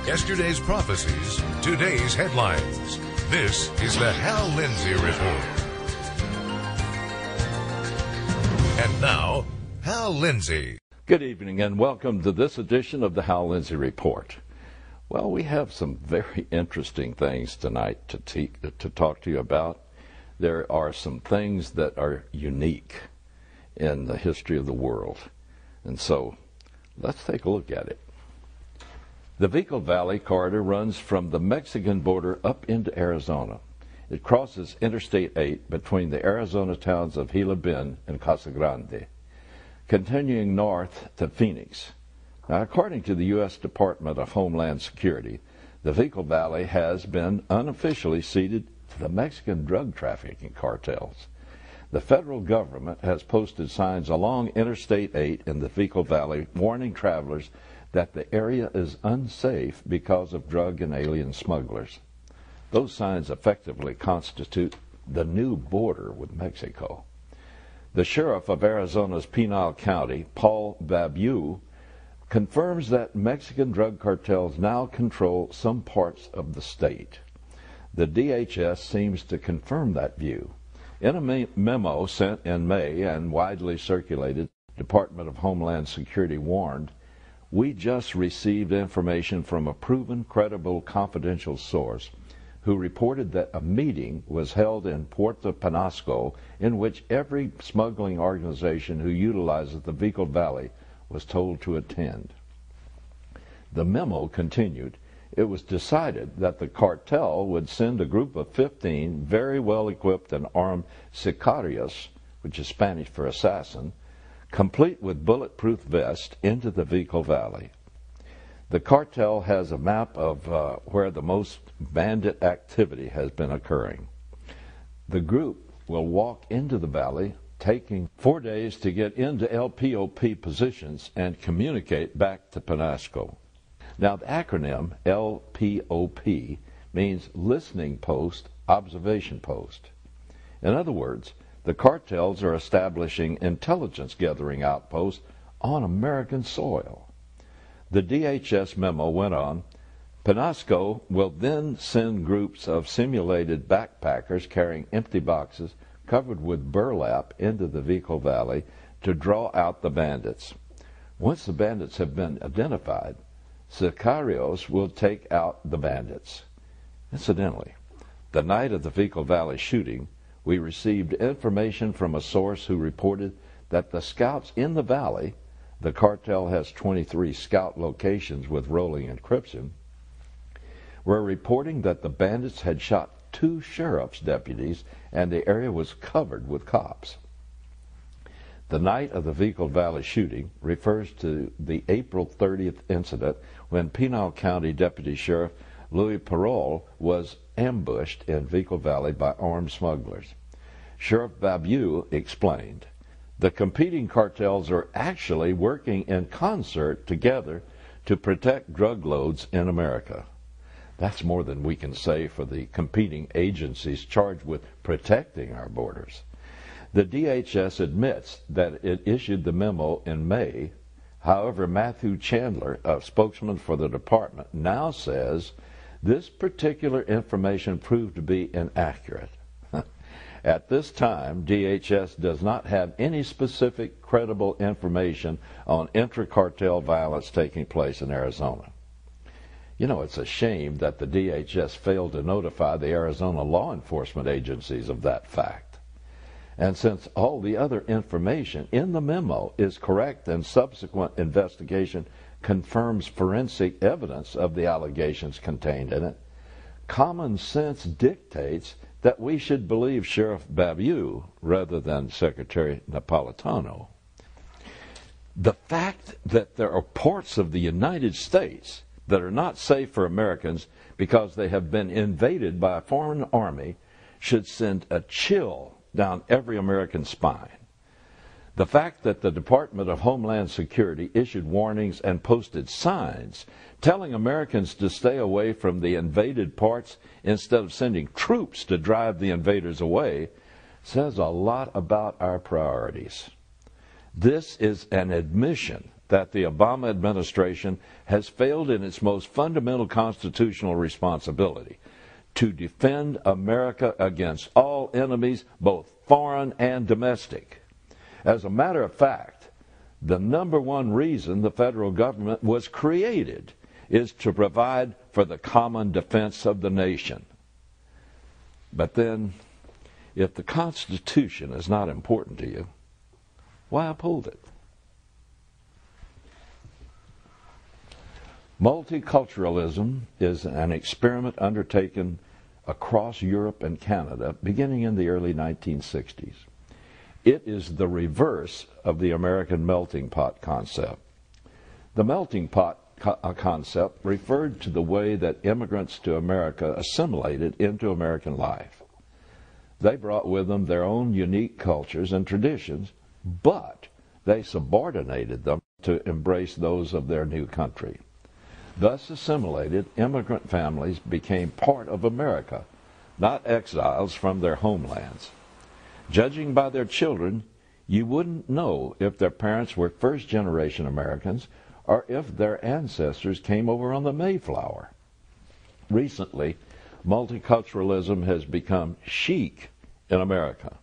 Yesterday's prophecies, today's headlines. This is the Hal Lindsey Report. And now, Hal Lindsey. Good evening and welcome to this edition of the Hal Lindsey Report. Well, we have some very interesting things tonight to talk to you about. There are some things that are unique in the history of the world. And so, let's take a look at it. The Vehicle Valley corridor runs from the Mexican border up into Arizona. It crosses Interstate 8 between the Arizona towns of Gila Bend and Casa Grande, continuing north to Phoenix. Now, according to the U.S. Department of Homeland Security, the Vehicle Valley has been unofficially ceded to the Mexican drug trafficking cartels. The federal government has posted signs along Interstate 8 in the Vehicle Valley warning travelers that the area is unsafe because of drug and alien smugglers. Those signs effectively constitute the new border with Mexico. The sheriff of Arizona's Pinal County, Paul Babiu, confirms that Mexican drug cartels now control some parts of the state. The DHS seems to confirm that view. In a memo sent in May and widely circulated, the Department of Homeland Security warned, "We just received information from a proven, credible, confidential source who reported that a meeting was held in Puerto Penasco in which every smuggling organization who utilizes the Vehicle Valley was told to attend." The memo continued, "It was decided that the cartel would send a group of 15 very well-equipped and armed sicarios, which is Spanish for assassin, complete with bulletproof vests, into the Vehicle Valley." The cartel has a map of where the most bandit activity has been occurring. The group will walk into the valley, taking 4 days to get into LPOP positions and communicate back to Penasco. Now, the acronym LPOP means Listening Post, Observation Post. In other words, the cartels are establishing intelligence-gathering outposts on American soil. The DHS memo went on, Penasco will then send groups of simulated backpackers carrying empty boxes covered with burlap into the Vehicle Valley to draw out the bandits. Once the bandits have been identified, sicarios will take out the bandits. Incidentally, the night of the Vehicle Valley shooting, we received information from a source who reported that the scouts in the valley, the cartel has 23 scout locations with rolling encryption, were reporting that the bandits had shot 2 sheriff's deputies and the area was covered with cops. The night of the Vehicle Valley shooting refers to the April 30th incident when Pinal County Deputy Sheriff Louis Parole was ambushed in Vehicle Valley by armed smugglers. Sheriff Babiu explained, "The competing cartels are actually working in concert together to protect drug loads in America." That's more than we can say for the competing agencies charged with protecting our borders. The DHS admits that it issued the memo in May. However, Matthew Chandler, a spokesman for the department, now says this particular information proved to be inaccurate. At this time, DHS does not have any specific credible information on intra-cartel violence taking place in Arizona. You know, it's a shame that the DHS failed to notify the Arizona law enforcement agencies of that fact. And since all the other information in the memo is correct and subsequent investigation confirms forensic evidence of the allegations contained in it, common sense dictates that we should believe Sheriff Babiu rather than Secretary Napolitano. The fact that there are parts of the United States that are not safe for Americans because they have been invaded by a foreign army should send a chill down every American spine. The fact that the Department of Homeland Security issued warnings and posted signs telling Americans to stay away from the invaded parts instead of sending troops to drive the invaders away says a lot about our priorities. This is an admission that the Obama administration has failed in its most fundamental constitutional responsibility to defend America against all enemies, both foreign and domestic. As a matter of fact, the number one reason the federal government was created is to provide for the common defense of the nation. But then, if the Constitution is not important to you, why uphold it? Multiculturalism is an experiment undertaken across Europe and Canada beginning in the early 1960s. It is the reverse of the American melting pot concept. The melting pot concept referred to the way that immigrants to America assimilated into American life. They brought with them their own unique cultures and traditions, but they subordinated them to embrace those of their new country. Thus assimilated, immigrant families became part of America, not exiles from their homelands. Judging by their children, you wouldn't know if their parents were first-generation Americans or if their ancestors came over on the Mayflower. Recently, multiculturalism has become chic in America.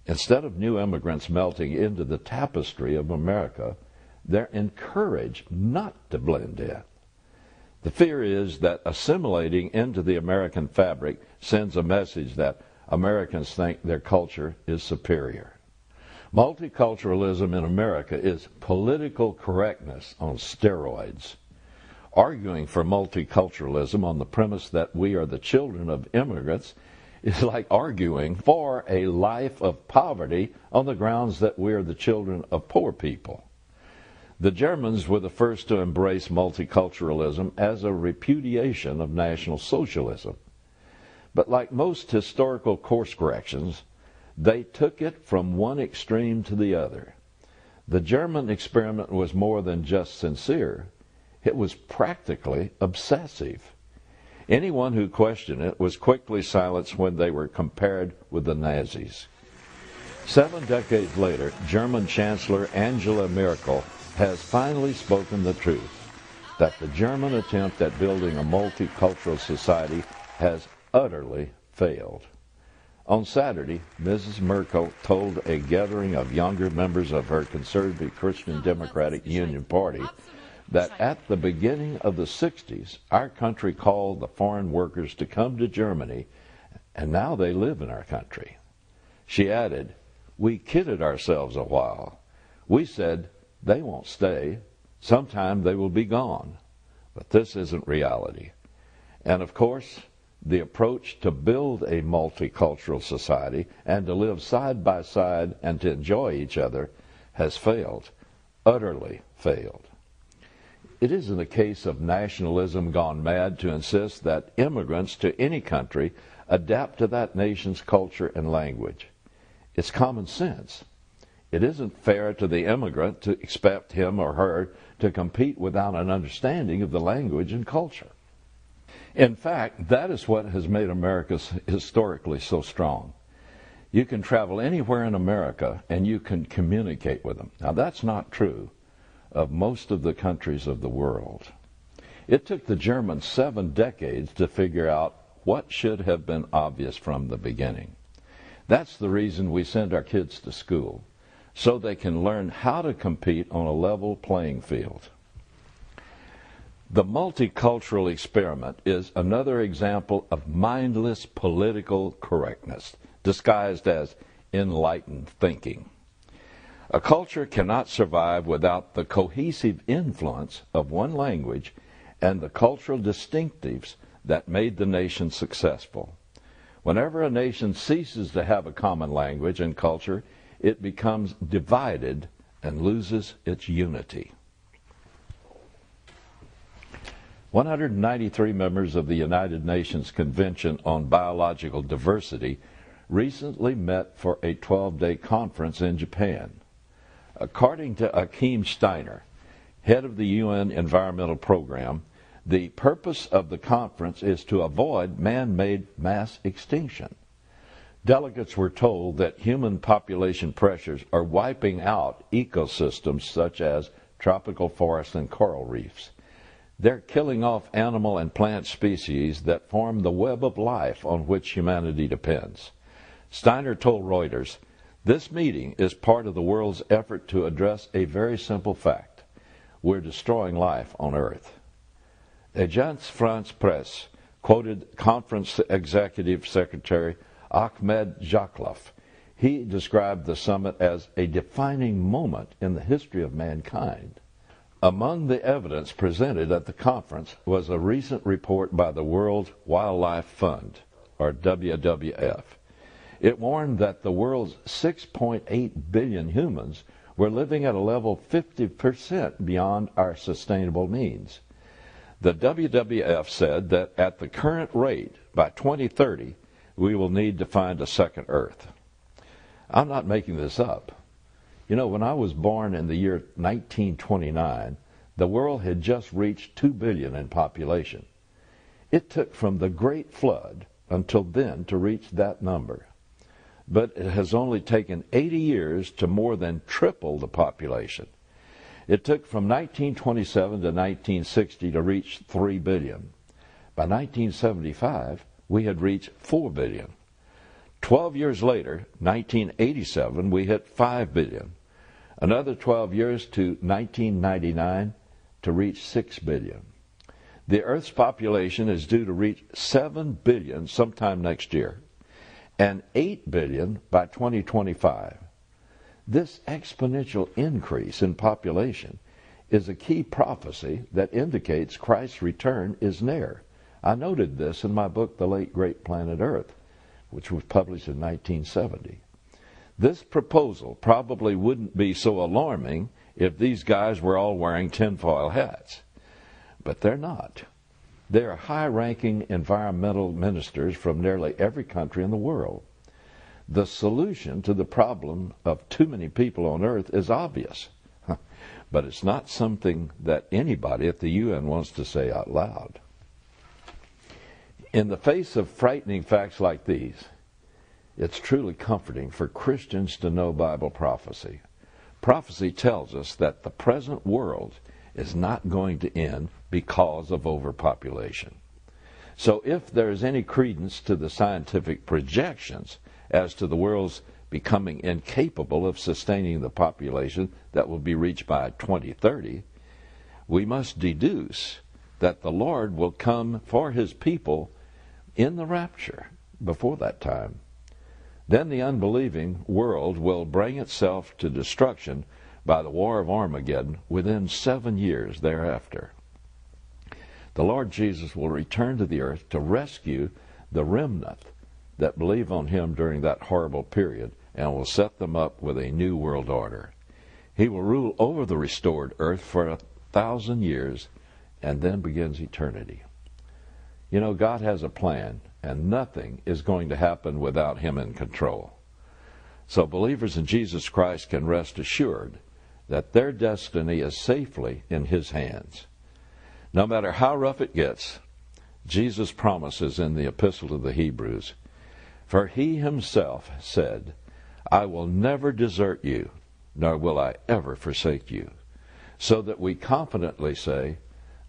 Instead of new immigrants melting into the tapestry of America, they're encouraged not to blend in. The fear is that assimilating into the American fabric sends a message that Americans think their culture is superior. Multiculturalism in America is political correctness on steroids. Arguing for multiculturalism on the premise that we are the children of immigrants is like arguing for a life of poverty on the grounds that we are the children of poor people. The Germans were the first to embrace multiculturalism as a repudiation of National Socialism. But like most historical course corrections, they took it from one extreme to the other. The German experiment was more than just sincere. It was practically obsessive. Anyone who questioned it was quickly silenced when they were compared with the Nazis. 7 decades later, German Chancellor Angela Merkel has finally spoken the truth, that the German attempt at building a multicultural society has utterly failed. On Saturday, Mrs. Merkel told a gathering of younger members of her conservative Christian Democratic Union Party that at the beginning of the 60s, our country called the foreign workers to come to Germany, and now they live in our country. She added, "We kidded ourselves a while. We said, they won't stay. Sometime they will be gone. But this isn't reality." And of course, the approach to build a multicultural society and to live side by side and to enjoy each other has failed, utterly failed. It isn't a case of nationalism gone mad to insist that immigrants to any country adapt to that nation's culture and language. It's common sense. It isn't fair to the immigrant to expect him or her to compete without an understanding of the language and culture. In fact, that is what has made America historically so strong. You can travel anywhere in America and you can communicate with them. Now, that's not true of most of the countries of the world. It took the Germans 7 decades to figure out what should have been obvious from the beginning. That's the reason we send our kids to school, so they can learn how to compete on a level playing field. The multicultural experiment is another example of mindless political correctness, disguised as enlightened thinking. A culture cannot survive without the cohesive influence of one language and the cultural distinctives that made the nation successful. Whenever a nation ceases to have a common language and culture, it becomes divided and loses its unity. 193 members of the United Nations Convention on Biological Diversity recently met for a 12-day conference in Japan. According to Akeem Steiner, head of the UN Environmental Program, the purpose of the conference is to avoid man-made mass extinction. Delegates were told that human population pressures are wiping out ecosystems such as tropical forests, and coral reefs. They're killing off animal and plant species that form the web of life on which humanity depends. Steiner told Reuters, "This meeting is part of the world's effort to address a very simple fact. We're destroying life on Earth." Agence France-Presse quoted Conference Executive Secretary Ahmed Jaklaf. He described the summit as a defining moment in the history of mankind. Among the evidence presented at the conference was a recent report by the World Wildlife Fund, or WWF. It warned that the world's 6.8 billion humans were living at a level 50% beyond our sustainable means. The WWF said that at the current rate, by 2030, we will need to find a second Earth. I'm not making this up. You know, when I was born in the year 1929, the world had just reached 2 billion in population. It took from the Great Flood until then to reach that number. But it has only taken 80 years to more than triple the population. It took from 1927 to 1960 to reach 3 billion. By 1975, we had reached 4 billion. 12 years later, 1987, we hit 5 billion. Another 12 years to 1999 to reach 6 billion. The Earth's population is due to reach 7 billion sometime next year, and 8 billion by 2025. This exponential increase in population is a key prophecy that indicates Christ's return is near. I noted this in my book, The Late Great Planet Earth, which was published in 1970. This proposal probably wouldn't be so alarming if these guys were all wearing tinfoil hats. But they're not. They are high-ranking environmental ministers from nearly every country in the world. The solution to the problem of too many people on Earth is obvious, but it's not something that anybody at the UN wants to say out loud. In the face of frightening facts like these, it's truly comforting for Christians to know Bible prophecy. Prophecy tells us that the present world is not going to end because of overpopulation. So if there is any credence to the scientific projections as to the world's becoming incapable of sustaining the population that will be reached by 2030, we must deduce that the Lord will come for his people in the rapture before that time. Then the unbelieving world will bring itself to destruction by the war of Armageddon within 7 years thereafter. The Lord Jesus will return to the earth to rescue the remnant that believe on him during that horrible period and will set them up with a new world order. He will rule over the restored earth for 1,000 years and then begins eternity. You know, God has a plan, and nothing is going to happen without him in control. So believers in Jesus Christ can rest assured that their destiny is safely in his hands. No matter how rough it gets, Jesus promises in the Epistle to the Hebrews, "For he himself said, I will never desert you, nor will I ever forsake you," so that we confidently say,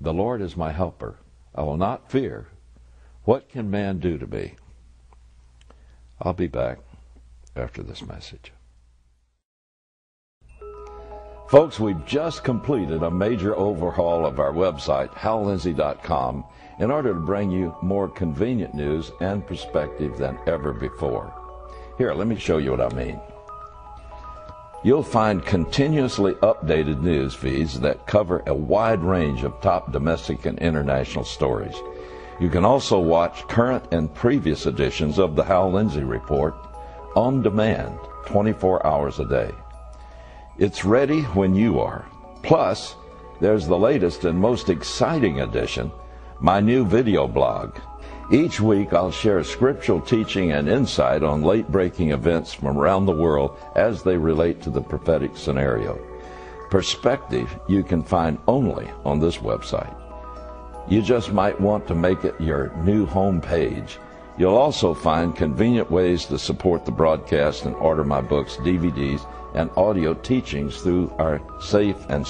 "The Lord is my helper. I will not fear. What can man do to me?" I'll be back after this message. Folks, we've just completed a major overhaul of our website, hallindsey.com, in order to bring you more convenient news and perspective than ever before. Here, let me show you what I mean. You'll find continuously updated news feeds that cover a wide range of top domestic and international stories. You can also watch current and previous editions of the Hal Lindsey Report on demand, 24 hours a day. It's ready when you are. Plus, there's the latest and most exciting edition, my new video blog. Each week I'll share scriptural teaching and insight on late-breaking events from around the world as they relate to the prophetic scenario. Perspective you can find only on this website. You just might want to make it your new home page. You'll also find convenient ways to support the broadcast and order my books, DVDs, and audio teachings through our safe and